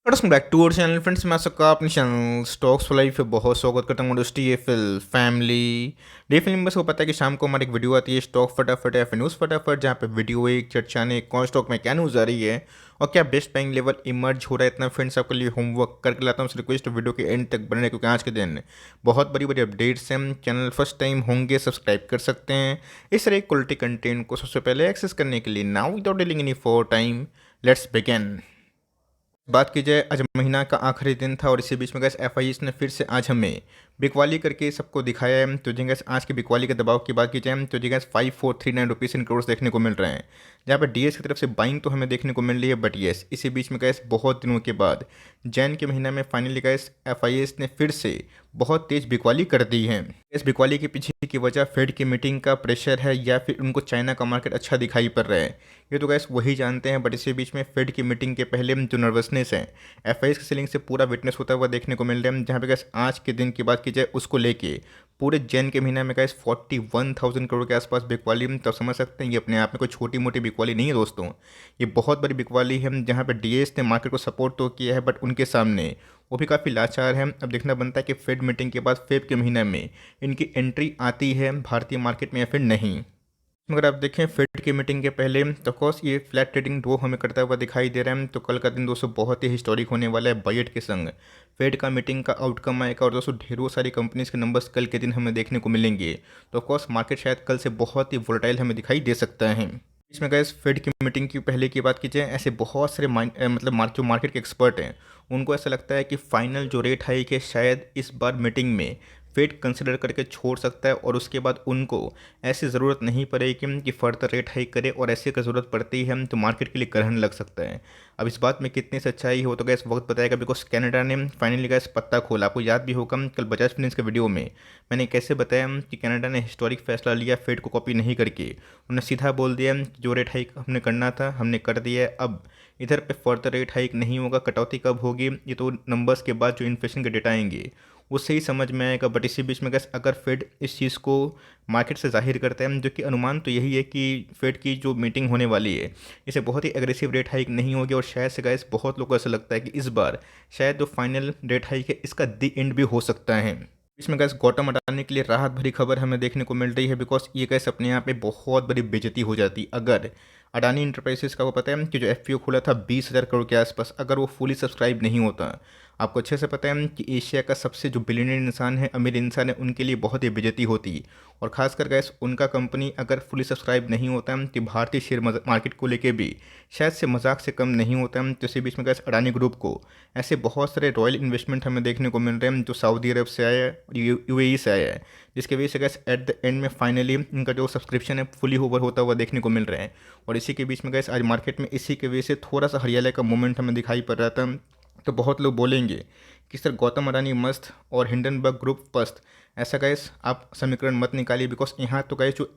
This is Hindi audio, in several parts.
Welcome back to our channel friends. मैं सबका अपने चैनल स्टॉक्स फॉर लाइफ पे बहुत स्वागत करता हूँ। दोस्ती ये फिल फैमिली डे फिल्म बस को पता है कि शाम को हमारी एक वीडियो आती है स्टॉक फटाफट या फिर न्यूज़ फटाफट, जहाँ पे वीडियो एक चर्चा ने कौन स्टॉक में क्या न्यूज़ आ रही है और क्या बेस्ट बाइंग लेवल इमर्ज हो रहा है। इतना फ्रेंड्स आपके लिए होमवर्क करके लाता हूँ। रिक्वेस्ट वीडियो के एंड तक बने, क्योंकि आज के दिन बहुत बड़ी बड़ी अपडेट्स हैं। चैनल फर्स्ट टाइम होंगे सब्सक्राइब कर सकते हैं इस तरह क्वालिटी कंटेंट को सबसे पहले एक्सेस करने के लिए। Now without dealing any for time, let's begin. बात की जाए, आज महीना का आखिरी दिन था और इसी बीच में गैस एफ ने फिर से आज हमें बिकवाली करके सबको दिखाया है। तो जी गैस आज की बिकवाली के दबाव की बात की जाए तो जी गैस 5439 रुपीज़ इन करोड़ देखने को मिल रहे हैं, जहाँ पर डीएस की तरफ से बाइंग तो हमें देखने को मिल रही है। बट येस, इसी बीच में गैस बहुत दिनों के बाद जैन के महीना में फाइनली गैस एफ ने फिर से बहुत तेज़ बिकवाली कर दी है। इस बिकवाली के पीछे की वजह फेड की मीटिंग का प्रेशर है या फिर उनको चाइना का मार्केट अच्छा दिखाई पड़ रहा है, ये तो गैस वही जानते हैं। बट इसी बीच में फेड की मीटिंग के पहले जो नर्वसनेस है एफ की सेलिंग से पूरा विटनेस होता हुआ देखने को मिल रहा है, जहाँ पे गैस आज के दिन की बात की जाए उसको लेके पूरे जैन के महीने में गैस 41,000 करोड़ के आसपास बिकवाली। तो समझ सकते हैं ये अपने आप में कोई छोटी मोटी बिकवाली नहीं है दोस्तों, ये बहुत बड़ी बिकवाली है। जहाँ पे डीएस ने मार्केट को सपोर्ट तो किया है, बट उनके सामने वो भी काफ़ी लाचार है। अब देखना बनता है कि फेड मीटिंग के बाद फेब के महीने में इनकी एंट्री आती है भारतीय मार्केट में या फिर नहीं। अगर आप देखें फेड की मीटिंग के पहले तो कोर्स ये फ्लैट ट्रेडिंग रो हमें करता हुआ दिखाई दे रहा है। तो कल का दिन दोस्तों बहुत ही हिस्टोरिक होने वाला है बजट के संग फेड का मीटिंग का आउटकम आएगा और दोस्तों ढेरों सारी कंपनीज के नंबर्स कल के दिन हमें देखने को मिलेंगे। तो ऑफकोर्स मार्केट शायद कल से बहुत ही वोलेटाइल हमें दिखाई दे सकता है। इसमें गैस फेड की मीटिंग की पहले की बात की जाए, ऐसे बहुत सारे जो मार्केट के एक्सपर्ट हैं उनको ऐसा लगता है कि फाइनल जो रेट हाइक है शायद इस बार मीटिंग में फेड कंसिडर करके छोड़ सकता है और उसके बाद उनको ऐसी ज़रूरत नहीं पड़ेगी कि फर्दर रेट हाइक करे, और ऐसी का ज़रूरत पड़ती है तो मार्केट के लिए ग्रहण लग सकता है। अब इस बात में कितनी सच्चाई हो तो गैस वक्त बताएगा, बिकॉज कनाडा ने फाइनली गैस पत्ता खोला। आपको याद भी होगा कल बजाज फाइनेंस के वीडियो में मैंने कैसे बताया कि कनाडा ने हिस्टोरिक फैसला लिया फेड को कॉपी नहीं करके। उन्होंने सीधा बोल दिया जो रेट हाइक हमने करना था हमने कर दिया है, अब इधर पे फर्दर रेट हाइक नहीं होगा। कटौती कब होगी ये तो नंबर्स के बाद जो इन्फ्लेशन के डेटा आएंगे उससे ही समझ में आएगा। बट इसी बीच में गैस अगर फेड इस चीज़ को मार्केट से जाहिर करता है, जो कि अनुमान तो यही है कि फेड की जो मीटिंग होने वाली है इसे बहुत ही एग्रेसिव रेट हाइक नहीं होगी, और शायद से गैस बहुत लोगों को ऐसा लगता है कि इस बार शायद जो फाइनल रेट हाइक है इसका दी एंड भी हो सकता है। इसमें गैस गौतम अडानी के लिए राहत भरी खबर हमें देखने को मिल रही है, बिकॉज ये गैस अपने यहाँ पे बहुत बड़ी बेइज्जती हो जाती अगर अडानी इंटरप्राइजेस का वो पता है कि जो एफ खुला था 20,000 करोड़ के आसपास, अगर वो फुली सब्सक्राइब नहीं होता। आपको अच्छे से पता है कि एशिया का सबसे जो बिलियनियर इंसान है, अमीर इंसान है, उनके लिए बहुत ही बेइज्जती होती। और खासकर गैस उनका कंपनी अगर फुली सब्सक्राइब नहीं होता तो भारतीय शेयर मार्केट को लेके भी शायद से मजाक से कम नहीं होता। तो इसी बीच में गैस अडानी ग्रुप को ऐसे बहुत सारे रॉयल इन्वेस्टमेंट हमें देखने को मिल रहे हैं जो सऊदी अरब से आया है, यूएई से आया है, जिसके वजह से गैस एट द एंड में फाइनली इनका जो सब्सक्रिप्शन है फुली ओवर होता हुआ देखने को मिल रहा है। और इसी के बीच में गैस आज मार्केट में इसी के वजह से थोड़ा सा हरियाले का मूवमेंट हमें दिखाई पड़ रहा था। तो बहुत लोग बोलेंगे कि सर गौतम अडानी मस्त और हिंडनबर्ग ग्रुप पस्त, ऐसा गैस आप समीकरण मत निकालिए, बिकॉज यहाँ तो गैस जो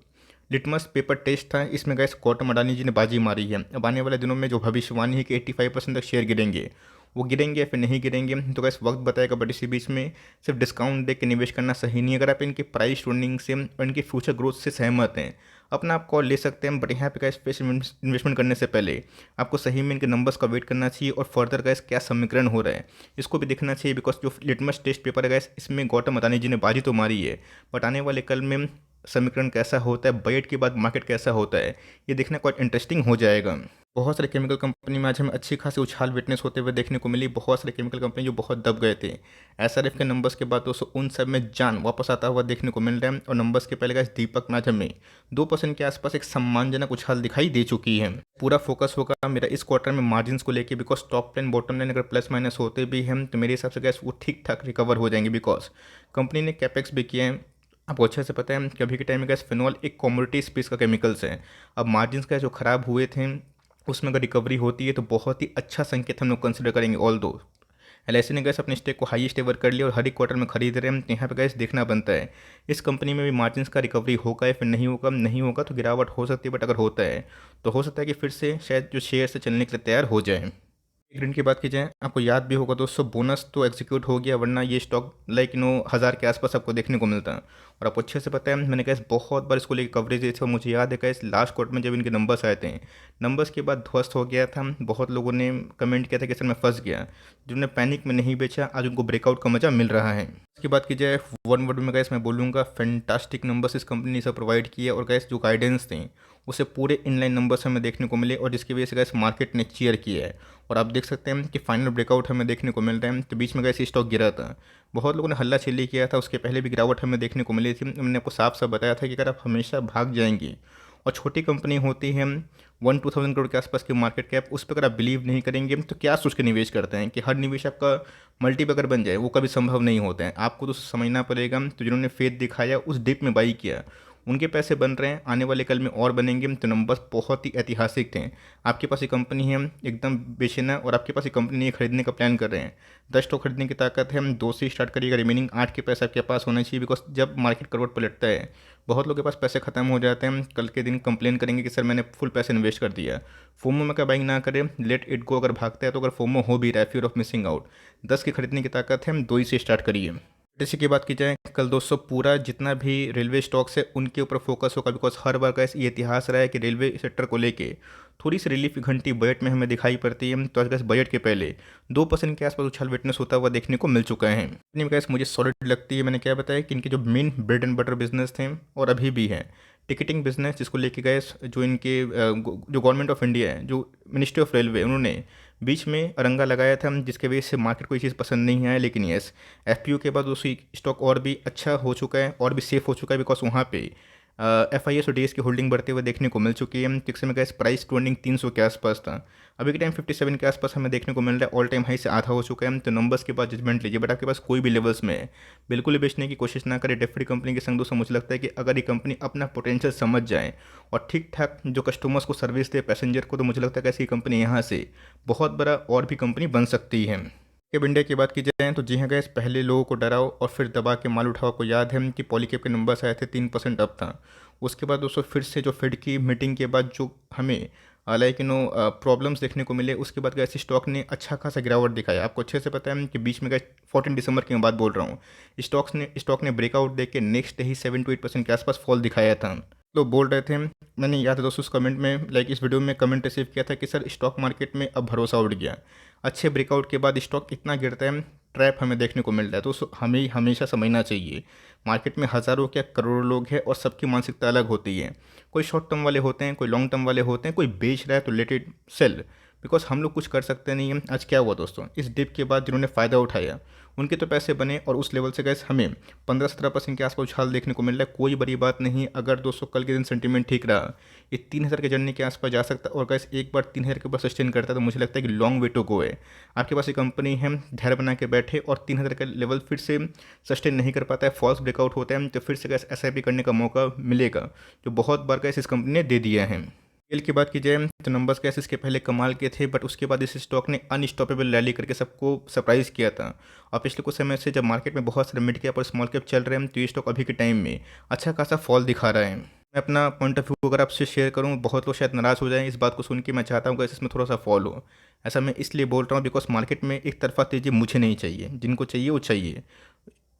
लिटमस पेपर टेस्ट था इसमें गैस गौतम अडानी जी ने बाजी मारी है। अब आने वाले दिनों में जो भविष्यवाणी है कि 85% तक शेयर गिरेंगे, वो गिरेंगे या फिर नहीं गिरेंगे तो गैस वक्त बताएगा। बट इसी बीच में सिर्फ डिस्काउंट दे के निवेश करना सही नहीं। अगर आप इनकी प्राइस ट्रेंडिंग से और इनकी फ्यूचर ग्रोथ से सहमत हैं अपना आप कॉल ले सकते हैं। बट यहाँ पे गैस स्पेशल इन्वेस्टमेंट करने से पहले आपको सही में इनके नंबर्स का वेट करना चाहिए और फर्दर गैस क्या समीकरण हो रहा है इसको भी देखना चाहिए, बिकॉज जो लिटमस टेस्ट पेपर है गैस इसमें गौतम अडानी जी ने बाजी तो मारी है, बट आने वाले कल में समीकरण कैसा होता है, बजट के बाद मार्केट कैसा होता है, ये देखना क्वाइट इंटरेस्टिंग हो जाएगा। बहुत सारे केमिकल कंपनी में आज हमें अच्छी खासी उछाल विटनेस होते हुए देखने को मिली। बहुत सारे केमिकल कंपनी जो बहुत दब गए थे एसआरएफ के नंबर्स के बाद दोस्तों उन सब में जान वापस आता हुआ देखने को मिल रहा है। और नंबर्स के पहले गैस दीपक में आज हमें 2% के आसपास एक सम्मानजनक उछाल दिखाई दे चुकी है। पूरा फोकस होगा मेरा इस क्वार्टर में मार्जिन को लेकर, because top line bottom line अगर प्लस माइनस होते भी हैं तो मेरे हिसाब से गैस वो ठीक ठाक रिकवर हो जाएंगे, बिकॉज कंपनी ने कैपेक्स भी किए हैं। आपको अच्छे से पता है कि अभी के टाइम में गैस फिनॉल एक कॉमोडिटी स्पेस का केमिकल्स है। अब मार्जिन का जो खराब हुए थे उसमें अगर रिकवरी होती है तो बहुत ही अच्छा संकेत हम लोग कंसिडर करेंगे। ऑल दो एलआईसी ने गैस अपने स्टेक को हाईएस्ट एवर कर लिया और हर एक क्वार्टर में खरीद रहे हैं, तो यहाँ पे गैस देखना बनता है इस कंपनी में भी मार्जिन का रिकवरी होगा या फिर नहीं होगा। नहीं होगा तो गिरावट हो सकती है, बट अगर होता है तो हो सकता है कि फिर से शायद जो शेयर से चलने के लिए तैयार हो जाए। एक दिन की बात की जाए, आपको याद भी होगा दोस्तों बोनस तो एग्जीक्यूट हो गया, वरना ये स्टॉक लाइक 1000 के आसपास आपको देखने को मिलता है। और आपको अच्छे से पता है मैंने कैसे बहुत बार इसको लेकर कवरेज दी थी, और मुझे याद है कैसे लास्ट क्वार्टर में जब इनके नंबर्स आए थे नंबर्स के बाद ध्वस्त हो गया था। बहुत लोगों ने कमेंट किया था कि सर मैं फंस गया। जिन्होंने पैनिक में नहीं बेचा, आज उनको ब्रेकआउट का मज़ा मिल रहा है। इसकी बात की जाए वन वर्ड में गैस मैं बोलूँगा फैंटास्टिक नंबर्स इस कंपनी ने सब प्रोवाइड किए, और गैस जो गाइडेंस थी उसे पूरे इनलाइन नंबर्स हमें देखने को मिले, और जिसकी वजह से गैस मार्केट ने चीयर किया है। और आप देख सकते हैं कि फाइनल ब्रेकआउट हमें देखने को मिल रहा है। तो बीच में गैस स्टॉक गिरा था, बहुत लोगों ने हल्ला चिल्ली किया था, उसके पहले भी गिरावट हमें देखने को मिली थी। मैंने आपको साफ साफ बताया था कि अगर आप हमेशा भाग जाएंगे और छोटी कंपनी होती है 1-2,000 करोड़ के आसपास की मार्केट कैप, उस पर अगर आप बिलीव नहीं करेंगे तो क्या सोच के निवेश करते हैं कि हर निवेश आपका मल्टीबैगर बन जाए, वो कभी संभव नहीं होता है। आपको तो समझना पड़ेगा। तो जिन्होंने फेथ दिखाया, उस डिप में बाई किया, उनके पैसे बन रहे हैं, आने वाले कल में और बनेंगे। तो नंबर्स बहुत ही ऐतिहासिक थे। आपके पास ये कंपनी है एकदम बेचना, और आपके पास ये कंपनी है खरीदने का प्लान कर रहे हैं, 10 स्टॉक खरीदने की ताकत है। हम 2 से स्टार्ट करिएगा, रिमेनिंग 8 के पैसे आपके पास होना चाहिए। बिकॉज जब मार्केट करवट पलटता है, बहुत लोगों के पास पैसे खत्म हो जाते हैं, कल के दिन कंप्लेन करेंगे कि सर मैंने फुल पैसे इन्वेस्ट कर दिया। फोमो में क्या बाइंग ना करें, लेट इट गो। अगर भागता है तो अगर फोमो हो भी रहा है, फियर ऑफ मिसिंग आउट, 10 की खरीदने की ताकत है, हम 2 ही से स्टार्ट करिए। जैसे की बात की जाए, कल दोस्तों पूरा जितना भी रेलवे स्टॉक्स है उनके ऊपर फोकस होगा। बिकॉज हर बार का ये इतिहास रहा है कि रेलवे सेक्टर को लेके थोड़ी सी रिलीफ की घंटी बजट में हमें दिखाई पड़ती है। तो आज बजट के पहले 2% के आसपास उछाल विटनेस होता हुआ देखने को मिल चुका है। इतनी गैस मुझे सॉलिड लगती है। मैंने क्या बताया कि इनके जो main bread and butter business थे और अभी भी है टिकटिंग बिजनेस, जिसको लेके गए जो इनके जो गवर्नमेंट ऑफ इंडिया है, जो मिनिस्ट्री ऑफ रेलवे, उन्होंने बीच में अरंगा लगाया था, जिसके वजह से मार्केट को ये चीज़ पसंद नहीं आया। लेकिन यस, एफपीओ के बाद उसी स्टॉक और भी अच्छा हो चुका है और भी सेफ हो चुका है। बिकॉज वहाँ पे एफआईएस और डीएस की होल्डिंग बढ़ते हुए देखने को मिल चुकी है। जिस समय गैस प्राइस ट्रेंडिंग 300 के आसपास था, अभी के टाइम 57 के आसपास हमें देखने को मिल रहा है। ऑल टाइम हाई से आधा हो चुका है। तो नंबर्स के बाद जजमेंट लीजिए, बट आपके पास कोई भी लेवल्स में है, बिल्कुल भी बेचने की कोशिश ना करें। डेफिड कंपनी के संग दोस्तों मुझे लगता है कि अगर ये कंपनी अपना पोटेंशियल समझ जाए और ठीक ठाक जो कस्टमर्स को सर्विस दे, पैसेंजर को, तो मुझे लगता है कि ऐसी कंपनी यहाँ से बहुत बड़ा और भी कंपनी बन सकती है। कैप इंडिया की बात की जाए तो जी हाँ गैस, पहले लोगों को डराओ और फिर दबा के माल उठाओ। को याद है कि पॉलीकैप के नंबर्स आए थे, 3% अप था। उसके बाद दोस्तों फिर से जो फेड की मीटिंग के बाद जो हमें लाइक प्रॉब्लम्स देखने को मिले, उसके बाद गैस स्टॉक ने अच्छा खासा गिरावट दिखाया। आपको अच्छे से पता है कि बीच में गैस 14 दिसंबर की मैं बात बोल रहा हूँ, स्टॉक ने ब्रेकआउट दे के नेक्स्ट ही 7-8% के आसपास फॉल दिखाया था। लोग बोल रहे थे, मैंने याद है दोस्तों उस कमेंट में, लाइक इस वीडियो में कमेंट रिसीव किया था कि सर स्टॉक मार्केट में अब भरोसा उठ गया। अच्छे ब्रेकआउट के बाद स्टॉक इतना गिरता है, ट्रैप हमें देखने को मिल रहा है। तो हमें हमेशा समझना चाहिए, मार्केट में हज़ारों क्या करोड़ों लोग हैं और सबकी मानसिकता अलग होती है। कोई शॉर्ट टर्म वाले होते हैं, कोई लॉन्ग टर्म वाले होते हैं, कोई बेच रहा है तो लेट इट सेल। बिकॉज हम लोग कुछ कर सकते नहीं हैं। आज क्या हुआ दोस्तों, इस डिप के बाद जिन्होंने फ़ायदा उठाया उनके तो पैसे बने, और उस लेवल से गैस हमें 15-17% के आसपास उछाल देखने को मिल रहा है। कोई बड़ी बात नहीं। अगर दोस्तों कल के दिन सेंटीमेंट ठीक रहा, ये 3,000 के जर्नी के आसपास जा सकता है, और गैस एक बार 3,000 के ऊपर सस्टेन करता है तो मुझे लगता है कि लॉन्ग वे टू गो है। आपके पास एक कंपनी है, धैर्य बना के बैठे, और 3,000 का लेवल फिर से सस्टेन नहीं कर पाता है, फॉल्स ब्रेकआउट होता है, तो फिर से गैस एसआईपी करने का मौका मिलेगा, जो बहुत बार गैस इस कंपनी ने दे दिया है। एल की बात की जाए तो नंबर्स कैसे इसके पहले कमाल के थे, बट उसके बाद इस स्टॉक ने अनस्टॉपेबल रैली करके सबको सरप्राइज़ किया था। और पिछले कुछ समय से जब मार्केट में बहुत सारे मिड कैप और स्मॉल कैप चल रहे हैं, तो ये स्टॉक अभी के टाइम में अच्छा खासा फॉल दिखा रहा है। मैं अपना पॉइंट ऑफ व्यू अगर आपसे शेयर करूं, बहुत लोग शायद नाराज़ हो जाएं इस बात को सुन के। मैं चाहता हूं कि इसमें थोड़ा सा फॉल हो। ऐसा मैं इसलिए बोल रहा हूं बिकॉज मार्केट में एक तरफा तेज़ी मुझे नहीं चाहिए, जिनको चाहिए वो चाहिए।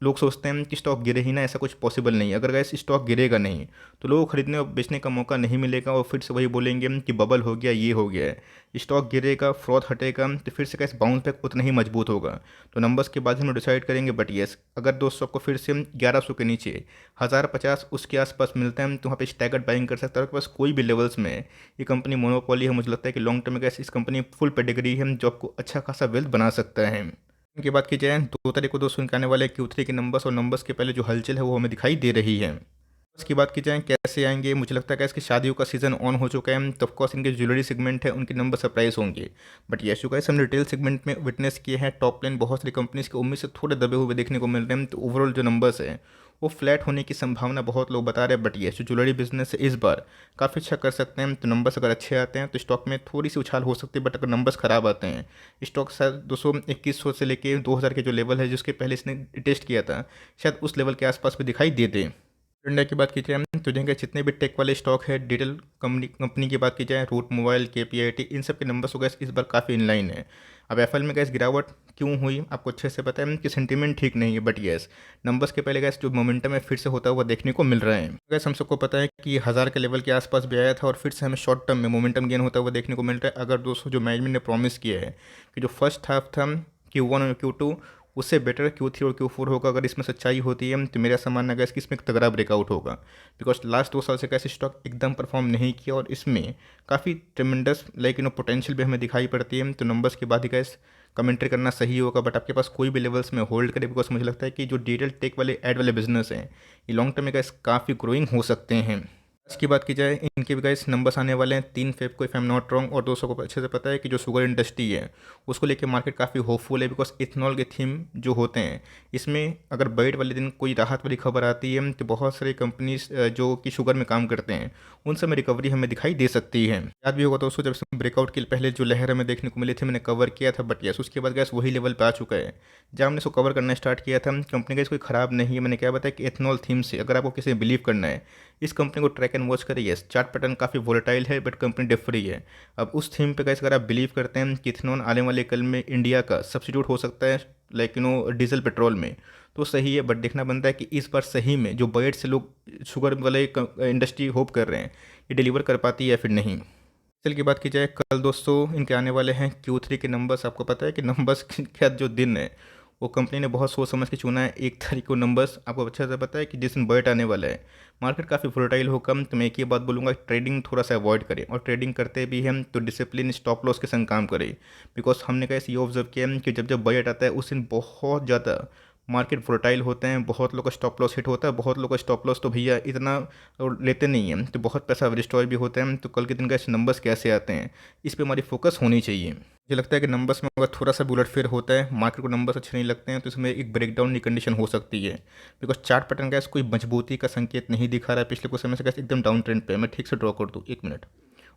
लोग सोचते हैं कि स्टॉक गिरे ही ना, ऐसा कुछ पॉसिबल नहीं। अगर गैस स्टॉक गिरेगा नहीं तो लोगों को खरीदने और बेचने का मौका नहीं मिलेगा, और फिर से वही बोलेंगे कि बबल हो गया, ये हो गया है। स्टॉक गिरेगा, फ्रॉड हटेगा, तो फिर से गैस बाउंस बैक उतना ही मजबूत होगा। तो नंबर्स के बाद हम डिसाइड करेंगे। बट येस, अगर दोस्तों को फिर से 1100 के नीचे 1050 उसके आसपास मिलता है तो वहाँ पे स्टैगर्ड बाइंग कर सकता है। आपके पास कोई भी लेवल्स में ये कंपनी मोनोपोली है, मुझे लगता है कि लॉन्ग टर्म में गैस इस कंपनी फुल पेडिग्री है जो आपको अच्छा खासा वेल्थ बना सकता है। की बात की जाए 2 तारीख को दोस्तों इनके आने वाले Q3 के नंबर्स, और नंबर्स के पहले जो हलचल है वो हमें दिखाई दे रही है। उसकी बात की जाए कैसे आएंगे, मुझे लगता है कि इसकी शादियों का सीजन ऑन हो चुका है, तो ऑफकोर्स इनके ज्वेलरी सेगमेंट है उनके नंबर सरप्राइज होंगे। बट यस यू गाइस, हम रिटेल सेगमेंट में विटनेस किए हैं टॉप लाइन बहुत सारी कंपनीज की उम्मीद से थोड़े दबे हुए देखने को मिल रहे हैं। तो ओवरऑल जो नंबर्स है वो फ्लैट होने की संभावना बहुत लोग बता रहे हैं। बट ये जो ज्वेलरी बिजनेस है इस बार काफ़ी अच्छा कर सकते हैं। तो नंबर्स अगर अच्छे आते हैं तो स्टॉक में थोड़ी सी उछाल हो सकती है, बट अगर नंबर्स खराब आते हैं, स्टॉक शायद 221 से लेके 2,000 के जो लेवल है जिसके पहले इसने टेस्ट किया था, शायद उस लेवल के आसपास भी दिखाई दे दे। इंडिया की बात की जाए तो देखिए जितने भी टेक वाले स्टॉक है, डिटेल कंपनी की बात की जाए, रूट मोबाइल, KPIT, इन सब के नंबर्स हो गए इस बार काफ़ी इनलाइन है। अब एफएल में गैस गिरावट क्यों हुई आपको अच्छे से पता है कि सेंटीमेंट ठीक नहीं है, बट यस नंबर्स के पहले गैस जो मोमेंटम है फिर से होता हुआ देखने को मिल रहा है। गैस हम सबको पता है कि 1000 के लेवल के आसपास भी आया था और फिर से हमें शॉर्ट टर्म में मोमेंटम गेन होता हुआ देखने को मिल रहा है। अगर दोस्तों जो मैनेजमेंट ने प्रॉमिस किया है कि जो फर्स्ट हाफ था Q1 और Q2 उससे बेटर Q3 और Q4 होगा, अगर इसमें सच्चाई होती है तो मेरा ऐसा मानना है कि इसमें एक तगड़ा ब्रेकआउट होगा। बिकॉज लास्ट 2 साल से कैसे स्टॉक एकदम परफॉर्म नहीं किया और इसमें काफ़ी ट्रेमेंडस पोटेंशियल भी हमें दिखाई पड़ती है। तो नंबर्स के बाद ही गैस कमेंट्री करना सही होगा, बट आपके पास कोई भी लेवल्स में होल्ड करे, बिकॉज मुझे लगता है कि जो डिटेल टेक वाले एड वाले बिजनेस हैं ये लॉन्ग टर्म में गैस काफ़ी ग्रोइंग हो सकते हैं। आज की बात की जाए इनके भी गाइस नंबर्स आने वाले हैं 3 फेब को, if I am not wrong. और दोस्तों को अच्छे से पता है कि जो शुगर इंडस्ट्री है उसको लेके मार्केट काफ़ी होपफुल है, बिकॉज इथेनॉल के थीम जो होते हैं इसमें अगर बजट वाले दिन कोई राहत वाली खबर आती है तो बहुत सारी कंपनीज जो कि शुगर में काम करते हैं उन सब में रिकवरी हमें दिखाई दे सकती है। याद भी होगा दोस्तों जब इसमें ब्रेकआउट के पहले जो लहर हमें देखने को मिली थी मैंने कवर किया था, बट यस उसके बाद गैस वही लेवल पे आ चुका है जब हमने इसको कवर करना स्टार्ट किया था। कंपनी का कोई ख़राब नहीं है, मैंने क्या बताया कि एथनॉल थीम से अगर आपको किसी बिलीव करना है इस कंपनी को ट्रैक एंड वॉच करें। यस चार्ट पैटर्न काफ़ी वोलेटाइल है बट कंपनी डिफ फ्री है। अब उस थीम पे गाइस अगर आप बिलीव करते हैं कि इथेनॉल आने वाले कल में इंडिया का सब्सिट्यूट हो सकता है डीजल पेट्रोल में, तो सही है। बट देखना बनता है कि इस बार सही में जो बजट से लोग शुगर वाले इंडस्ट्री होप कर रहे हैं ये डिलीवर कर पाती है या फिर नहीं। चल की बात की जाए कल दोस्तों इनके आने वाले हैं Q3 के नंबर्स। आपको पता है कि नंबर्स का जो दिन है वो कंपनी ने बहुत सोच समझ के चुना है। 1 तारीख को नंबर्स आपको अच्छे से पता है कि जिस दिन बजट आने वाला है मार्केट काफ़ी वोलेटाइल हो कम, तो मैं एक ही बात बोलूँगा ट्रेडिंग थोड़ा सा अवॉइड करें और ट्रेडिंग करते भी हम तो डिसिप्लिन स्टॉप लॉस के संग काम करें। बिकॉज हमने कैसे ये ऑब्जर्व किया है कि जब जब बजट आता है उस दिन बहुत ज़्यादा मार्केट वोलेटाइल होते हैं, बहुत लोग का स्टॉप लॉस हिट होता है, बहुत लोग का स्टॉप लॉस तो भैया इतना लेते नहीं हैं, तो बहुत पैसा डिस्ट्रॉय भी होता है। तो कल के दिन का नंबर्स कैसे आते हैं इस पर हमारी फोकस होनी चाहिए। मुझे लगता है कि नंबर्स में अगर थोड़ा सा भी उलटफेर होता है मार्केट को नंबर्स अच्छे नहीं लगते हैं तो इसमें एक ब्रेकडाउन की कंडीशन हो सकती है। बिकॉज चार्ट पैटर्न गैस कोई मजबूती का संकेत नहीं दिखा रहा है, पिछले कुछ समय से गैस एकदम डाउन ट्रेंड पे है। मैं ठीक से ड्रॉ कर दूँ 1 मिनट।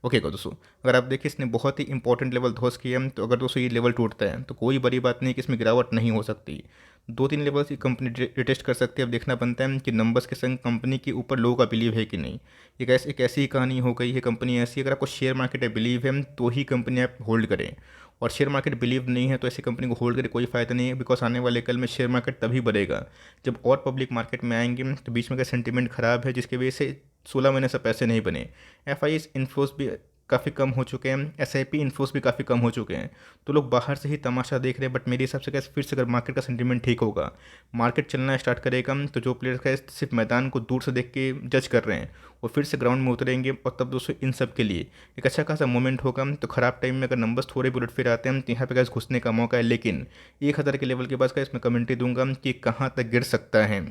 ओके दोस्तों अगर आप देखिए इसने बहुत ही इंपॉर्टेंट लेवल ध्वस्त किया है, तो अगर दोस्तों ये लेवल टूटता है तो कोई बड़ी बात नहीं कि इसमें गिरावट नहीं हो सकती। 2-3 लेवल्स की कंपनी रिटेस्ट कर सकती है। अब देखना बनता है कि नंबर्स के संग कंपनी के ऊपर लोगों का बिलीव है कि नहीं। एक ऐसी कहानी हो गई है, कंपनी ऐसी अगर आपको शेयर मार्केट में बिलीव है तो ही कंपनी आप होल्ड करें, और शेयर मार्केट बिलीव नहीं है तो ऐसी कंपनी को होल्ड करके कोई फ़ायदा नहीं है। बिकॉज आने वाले कल में शेयर मार्केट तभी बढ़ेगा जब और पब्लिक मार्केट में आएंगे। तो बीच में का सेंटीमेंट ख़राब है जिसकी वजह से 16 महीने से पैसे नहीं बने। FIS इन्फ्लोस भी काफ़ी कम हो चुके हैं, SIP इन्फ्लोस भी काफ़ी कम हो चुके हैं, तो लोग बाहर से ही तमाशा देख रहे हैं। बट मेरे हिसाब से कैसे फिर से अगर मार्केट का सेंटीमेंट ठीक होगा मार्केट चलना स्टार्ट करेगा तो जो प्लेयर्स का सिर्फ मैदान को दूर से देख के जज कर रहे हैं वो फिर से ग्राउंड में उतरेंगे, और तब दोस्तों इन सब के लिए एक अच्छा खासा मोमेंट होगा। तो ख़राब टाइम में अगर नंबर्स थोड़े भी उलट फिर आते हैं तो यहाँ पे गैस घुसने का मौका है, लेकिन 1000 के लेवल के बाद का इसमें कमेंट्री दूंगा कि कहाँ तक गिर सकता है।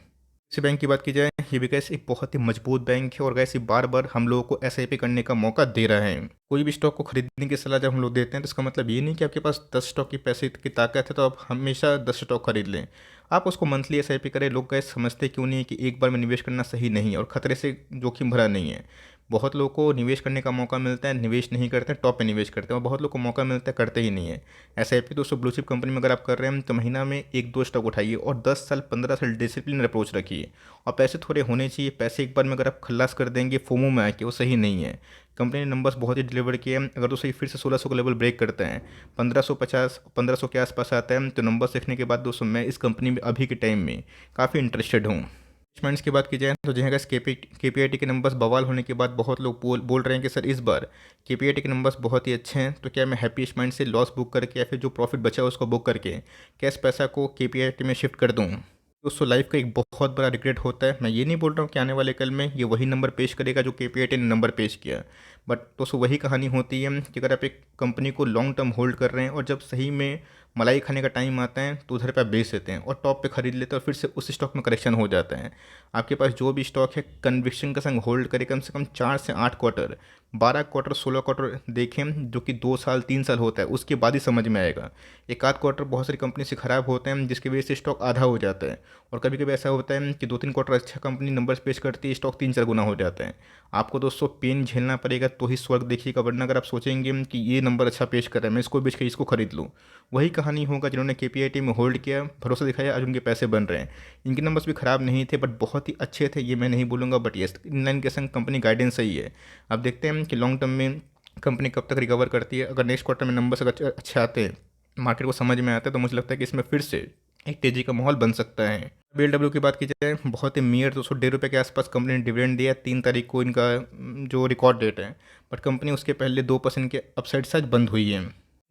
इसी बैंक की बात की जाए ये भी गैस एक बहुत ही मजबूत बैंक है और गैस ये बार बार हम लोगों को SIP करने का मौका दे रहा है। कोई भी स्टॉक को खरीदने की सलाह जब हम लोग देते हैं तो इसका मतलब ये नहीं कि आपके पास 10 स्टॉक की पैसे की ताकत है तो आप हमेशा 10 स्टॉक खरीद लें। आप उसको मंथली SIP करें। लोग गैस समझते क्यों नहीं है कि एक बार में निवेश करना सही नहीं है और खतरे से जोखिम भरा नहीं है। बहुत लोगों को निवेश करने का मौका मिलता है, निवेश नहीं करते हैं, टॉप पे निवेश करते हैं, और बहुत लोग को मौका मिलता है करते ही नहीं है। SIP दोस्तों ब्लू चिप कंपनी में अगर आप कर रहे हैं तो महीना में 1-2 स्टॉक उठाइए और 10 साल 15 साल डिसिप्लिन अप्रोच रखिए। और पैसे थोड़े होने चाहिए, पैसे एक बार में अगर आप खल्लास कर देंगे फोमो में आके वो सही नहीं है। कंपनी ने नंबर्स बहुत ही डिलीवर किए हैं। अगर दोस्तों ये फिर से 1600 का लेवल ब्रेक करते हैं 1550 1500 के आसपास आता है तो नंबर्स देखने के बाद दोस्तों मैं इस कंपनी में अभी के टाइम में काफ़ी इंटरेस्टेड हूँ। इन्वेस्टमेंट्स की बात की जाए तो जहाँ KPIT के नंबर्स बवाल होने के बाद बहुत लोग बोल रहे हैं कि सर इस बार KPIT के नंबर्स बहुत ही अच्छे हैं, तो क्या मैं हैप्पी स्माइंड से लॉस बुक करके या फिर जो प्रॉफिट बचा है उसको बुक करके कैश पैसा को KPIT में शिफ्ट कर दूँ। दोस्तों लाइफ का एक बहुत बड़ा रिग्रेट होता है। मैं ये नहीं बोल रहा हूँ कि आने वाले कल में ये वही नंबर पेश करेगा जो KPIT ने नंबर पेश किया, बट दोस्तों वही कहानी होती है कि अगर आप एक कंपनी को लॉन्ग टर्म होल्ड कर रहे हैं और जब सही में मलाई खाने का टाइम आता है तो उधर पे आप बेच देते हैं और टॉप पे खरीद लेते हैं और फिर से उस स्टॉक में करेक्शन हो जाता है। आपके पास जो भी स्टॉक है कन्विक्शन का संग होल्ड करें, कम से कम 4 से 8 क्वार्टर, 12 क्वार्टर, 16 क्वार्टर देखें जो कि 2 साल 3 साल होता है, उसके बाद ही समझ में आएगा। एक आध क्वार्टर बहुत सारी कंपनी से ख़राब होते हैं जिसकी वजह से स्टॉक आधा हो जाता है, और कभी कभी ऐसा होता है कि 2-3 क्वार्टर अच्छा कंपनी नंबर्स पेश करती है, स्टॉक 3-4 गुना हो जाता है। आपको दोस्तों पेन झेलना पड़ेगा तो ही स्वर्ग देखिएगा, वरना अगर आप सोचेंगे कि ये नंबर अच्छा पेश कर रहा है मैं इसको बेच के इसको खरीद लूँ, वही कहानी होगा जिन्होंने KPIT में होल्ड किया, भरोसा दिखाया, आज उनके पैसे बन रहे हैं। इनके नंबर्स भी ख़राब नहीं थे बट बहुत ही अच्छे थे, ये मैं नहीं बोलूँगा, बट येस इनलाइन के संग कंपनी गाइडेंस सही है। अब देखते हैं कि लॉन्ग टर्म में कंपनी कब तक रिकवर करती है। अगर नेक्स्ट क्वार्टर में नंबर्स अगर अच्छे आते हैं मार्केट को समझ में आता है, तो मुझे लगता है कि इसमें फिर से एक तेज़ी का माहौल बन सकता है। बीएलडब्ल्यू की बात की जाए, बहुत ही नियर 200 रुपये के आसपास कंपनी ने डिविडेंड दिया। 3 तारीख को इनका जो रिकॉर्ड डेट है, बट कंपनी उसके पहले 2% के अपसाइड से आज बंद हुई है।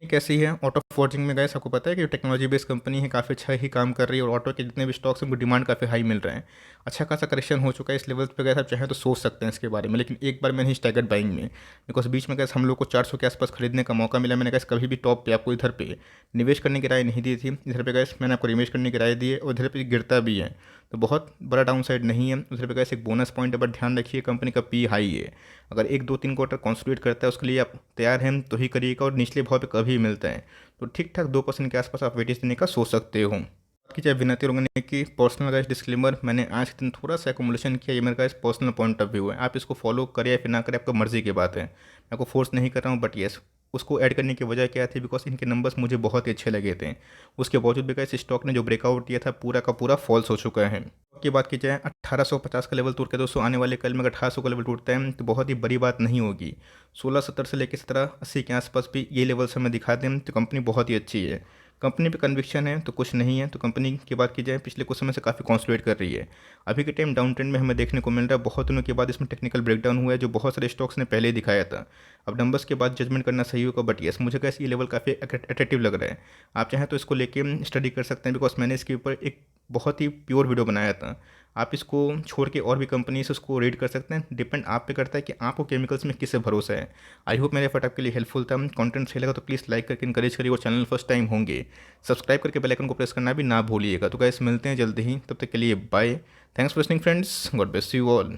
ये कैसी है? ऑटो फोर्जिंग में गए, आपको पता है कि टेक्नोलॉजी बेस्ड कंपनी है, काफ़ी अच्छा ही काम कर रही है और ऑटो के जितने भी स्टॉक्स हैं उनको डिमांड काफ़ी हाई मिल रहा है। अच्छा खासा करेक्शन हो चुका है, इस लेवल पे गए आप चाहें तो सोच सकते हैं इसके बारे में, लेकिन एक बार मैंने स्टैगर्ड बाइंग में, बिकॉज बीच में कैसे हम लोग को 400 के आसपास खरीदने का मौका मिला। मैंने कैसे कभी भी टॉप पे आपको इधर पे निवेश करने की राय नहीं दी थी, इधर पे कैसे मैंने आपको निवेश करने की राय दी है और इधर पे गिरता भी है, तो बहुत बड़ा डाउन साइड नहीं है। उधर पे कैसे एक बोनस पॉइंट है, बट ध्यान रखिए कंपनी का पी हाई है। अगर 1 2 3 क्वार्टर कॉन्सोलिडेट करता है उसके लिए आप तैयार हैं तो ही करिएगा, और निचले भाव पे कभी मिलता है तो ठीक ठाक 2% के आसपास आप वेटेज देने का सोच सकते हो। बात की जाए विनती रोंगने की, पर्सनल गाइस डिस्क्लेमर, मैंने आज के दिन थोड़ा सा एकोमुलेशन किया, ये मेरा guys personal point of view है। आप इसको फॉलो करें या फिर ना करें, आपका मर्जी की बात है, मैं आपको फोर्स नहीं कर रहा हूँ। बट येस, उसको ऐड करने की वजह क्या थी? बिकॉज इनके नंबर्स मुझे बहुत ही अच्छे लगे थे। उसके बावजूद भी गाइस स्टॉक ने जो ब्रेकआउट दिया था पूरा का पूरा फॉल्स हो चुका है। की बात की जाए, 1850 का लेवल टूट के दोस्तों आने वाले कल में अगर 1800 का लेवल टूटता है तो बहुत ही बड़ी बात नहीं होगी। 1670 से लेकर 1780 के आसपास भी ये लेवल्स हमें दिखा दें तो कंपनी बहुत ही अच्छी है। कंपनी पे कन्विक्शन है तो कुछ नहीं है। तो कंपनी की बात की जाए, पिछले कुछ समय से काफ़ी कॉन्सोलिडेट कर रही है। अभी के टाइम डाउन ट्रेंड में हमें देखने को मिल रहा है। बहुत दिनों के बाद इसमें टेक्निकल ब्रेकडाउन हुआ है जो बहुत सारे स्टॉक्स ने पहले ही दिखाया था। अब नंबर्स के बाद जजमेंट करना सही होगा, बट यस मुझे कैसे ये लेवल काफ़ी अट्रैक्टिव लग रहा है। आप चाहें तो इसको लेके स्टडी कर सकते हैं, बिकॉज मैंने इसके ऊपर एक बहुत ही प्योर वीडियो बनाया था। आप इसको छोड़ के और भी कंपनी से उसको रीड कर सकते हैं। डिपेंड आप पे करता है कि आपको केमिकल्स में किससे भरोसा है। आई होप मेरे एफर्ट आपके लिए हेल्पफुल था। कंटेंट सही लगा तो प्लीज़ लाइक करके इनकरेज करिए, और चैनल फर्स्ट टाइम होंगे सब्सक्राइब करके बेल आइकन को प्रेस करना भी ना भूलिएगा। तो गाइस मिलते हैं जल्दी ही, तब तक के लिए bye. Thanks for listening friends, God bless you all.